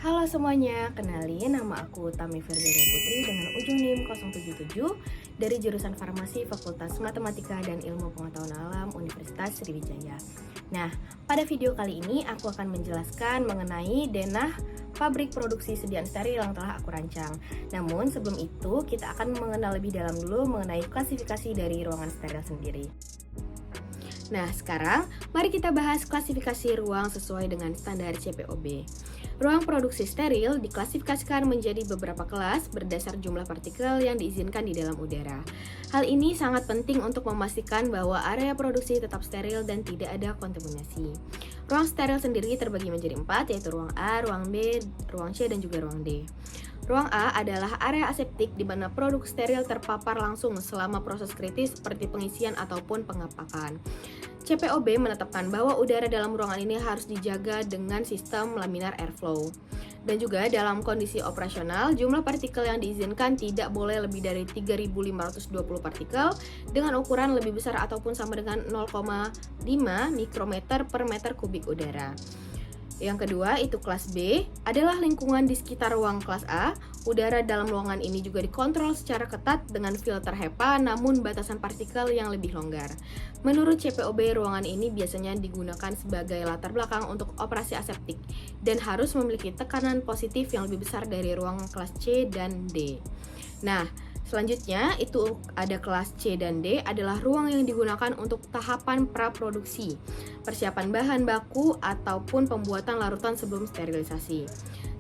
Halo semuanya, kenalin nama aku Tami Ferdiana Putri dengan ujung NIM 077 dari jurusan Farmasi Fakultas Matematika dan Ilmu Pengetahuan Alam Universitas Sriwijaya. Nah, pada video kali ini aku akan menjelaskan mengenai denah pabrik produksi sediaan steril yang telah aku rancang. Namun sebelum itu, kita akan mengenal lebih dalam dulu mengenai klasifikasi dari ruangan steril sendiri. Nah, sekarang mari kita bahas klasifikasi ruang sesuai dengan standar CPOB. Ruang produksi steril diklasifikasikan menjadi beberapa kelas berdasar jumlah partikel yang diizinkan di dalam udara. Hal ini sangat penting untuk memastikan bahwa area produksi tetap steril dan tidak ada kontaminasi. Ruang steril sendiri terbagi menjadi 4, yaitu ruang A, ruang B, ruang C, dan juga ruang D. Ruang A adalah area aseptik di mana produk steril terpapar langsung selama proses kritis seperti pengisian ataupun pengepakan. CPOB menetapkan bahwa udara dalam ruangan ini harus dijaga dengan sistem laminar airflow. Dan juga dalam kondisi operasional, jumlah partikel yang diizinkan tidak boleh lebih dari 3.520 partikel dengan ukuran lebih besar ataupun sama dengan 0,5 mikrometer per meter kubik udara. Yang kedua, itu kelas B, adalah lingkungan di sekitar ruang kelas A. Udara dalam ruangan ini juga dikontrol secara ketat dengan filter HEPA, namun batasan partikel yang lebih longgar. Menurut CPOB, ruangan ini biasanya digunakan sebagai latar belakang untuk operasi aseptik dan harus memiliki tekanan positif yang lebih besar dari ruang kelas C dan D. Nah, selanjutnya itu ada kelas C dan D adalah ruang yang digunakan untuk tahapan praproduksi, persiapan bahan baku ataupun pembuatan larutan sebelum sterilisasi.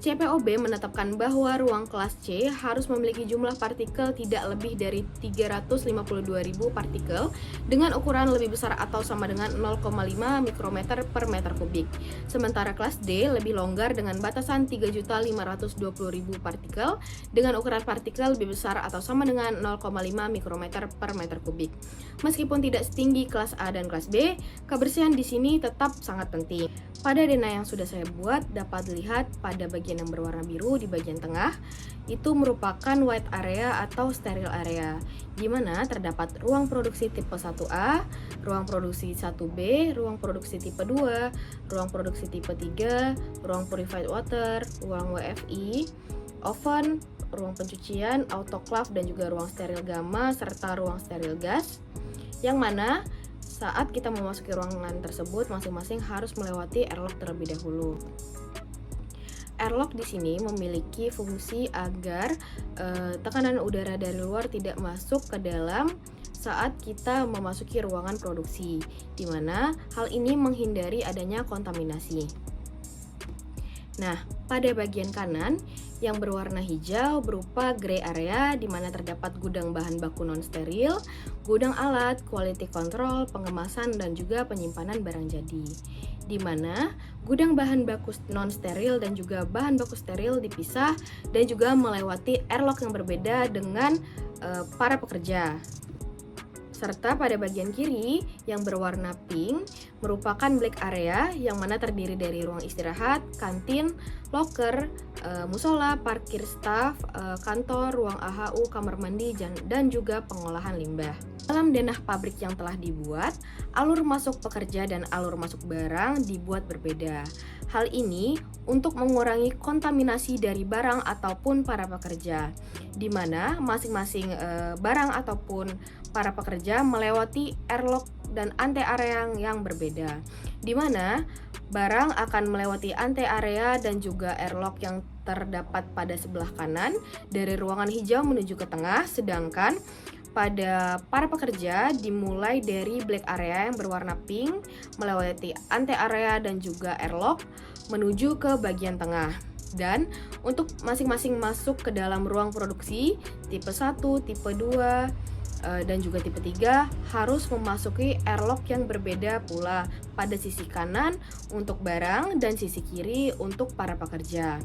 CPOB menetapkan bahwa ruang kelas C harus memiliki jumlah partikel tidak lebih dari 352.000 partikel dengan ukuran lebih besar atau sama dengan 0,5 mikrometer per meter kubik. Sementara kelas D lebih longgar dengan batasan 3.520.000 partikel dengan ukuran partikel lebih besar atau sama dengan 0,5 mikrometer per meter kubik. Meskipun tidak setinggi kelas A dan kelas B, kebersihan di sini tetap sangat penting. Pada denah yang sudah saya buat dapat dilihat pada bagian yang berwarna biru di bagian tengah itu merupakan white area atau sterile area, di mana terdapat ruang produksi tipe 1A, ruang produksi 1B, ruang produksi tipe 2, ruang produksi tipe 3, ruang purified water, ruang WFI, oven, ruang pencucian, autoclave, dan juga ruang steril gamma serta ruang steril gas, yang mana saat kita memasuki ruangan tersebut masing-masing harus melewati airlock terlebih dahulu. Airlock di sini memiliki fungsi agar tekanan udara dari luar tidak masuk ke dalam saat kita memasuki ruangan produksi, di mana hal ini menghindari adanya kontaminasi. Nah, pada bagian kanan yang berwarna hijau berupa gray area di mana terdapat gudang bahan baku non-steril, gudang alat, quality control, pengemasan, dan juga penyimpanan barang jadi. Di mana gudang bahan baku non-steril dan juga bahan baku steril dipisah dan juga melewati airlock yang berbeda dengan para pekerja. Serta pada bagian kiri yang berwarna pink merupakan black area yang mana terdiri dari ruang istirahat, kantin, loker, musola, parkir staf, kantor, ruang AHU, kamar mandi, dan juga pengolahan limbah. Dalam denah pabrik yang telah dibuat, alur masuk pekerja dan alur masuk barang dibuat berbeda. Hal ini untuk mengurangi kontaminasi dari barang ataupun para pekerja, di mana masing-masing barang ataupun para pekerja melewati airlock dan ante area yang berbeda, di mana barang akan melewati ante area dan juga airlock yang terdapat pada sebelah kanan dari ruangan hijau menuju ke tengah, sedangkan pada para pekerja dimulai dari black area yang berwarna pink melewati ante area dan juga airlock menuju ke bagian tengah. Dan untuk masing-masing masuk ke dalam ruang produksi tipe 1, tipe 2, dan juga tipe 3 harus memasuki airlock yang berbeda pula pada sisi kanan untuk barang dan sisi kiri untuk para pekerja.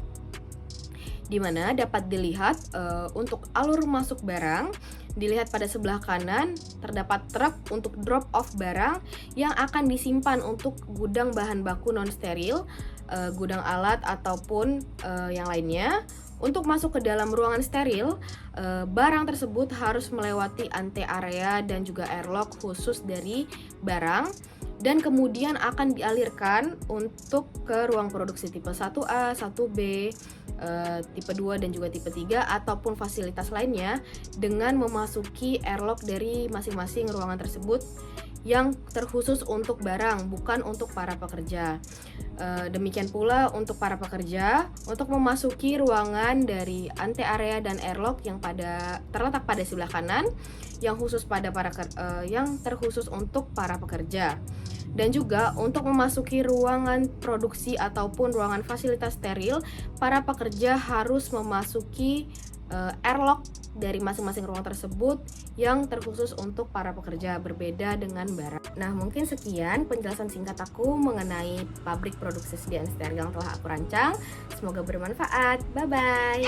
Di mana dapat dilihat untuk alur masuk barang, dilihat pada sebelah kanan terdapat truk untuk drop off barang yang akan disimpan untuk gudang bahan baku non-steril, gudang alat ataupun yang lainnya. Untuk masuk ke dalam ruangan steril, barang tersebut harus melewati ante area dan juga airlock khusus dari barang dan kemudian akan dialirkan untuk ke ruang produksi tipe 1A, 1B, tipe 2 dan juga tipe 3 ataupun fasilitas lainnya dengan memasuki airlock dari masing-masing ruangan tersebut yang terkhusus untuk barang, bukan untuk para pekerja. Demikian pula untuk para pekerja, untuk memasuki ruangan dari ante area dan airlock yang terletak pada sebelah kanan, yang terkhusus untuk para pekerja. Dan juga untuk memasuki ruangan produksi ataupun ruangan fasilitas steril, para pekerja harus memasuki airlock dari masing-masing ruang tersebut yang terkhusus untuk para pekerja, berbeda dengan barang. Nah, mungkin sekian penjelasan singkat aku mengenai pabrik produksi sediaan steril yang telah aku rancang. Semoga bermanfaat. Bye-bye.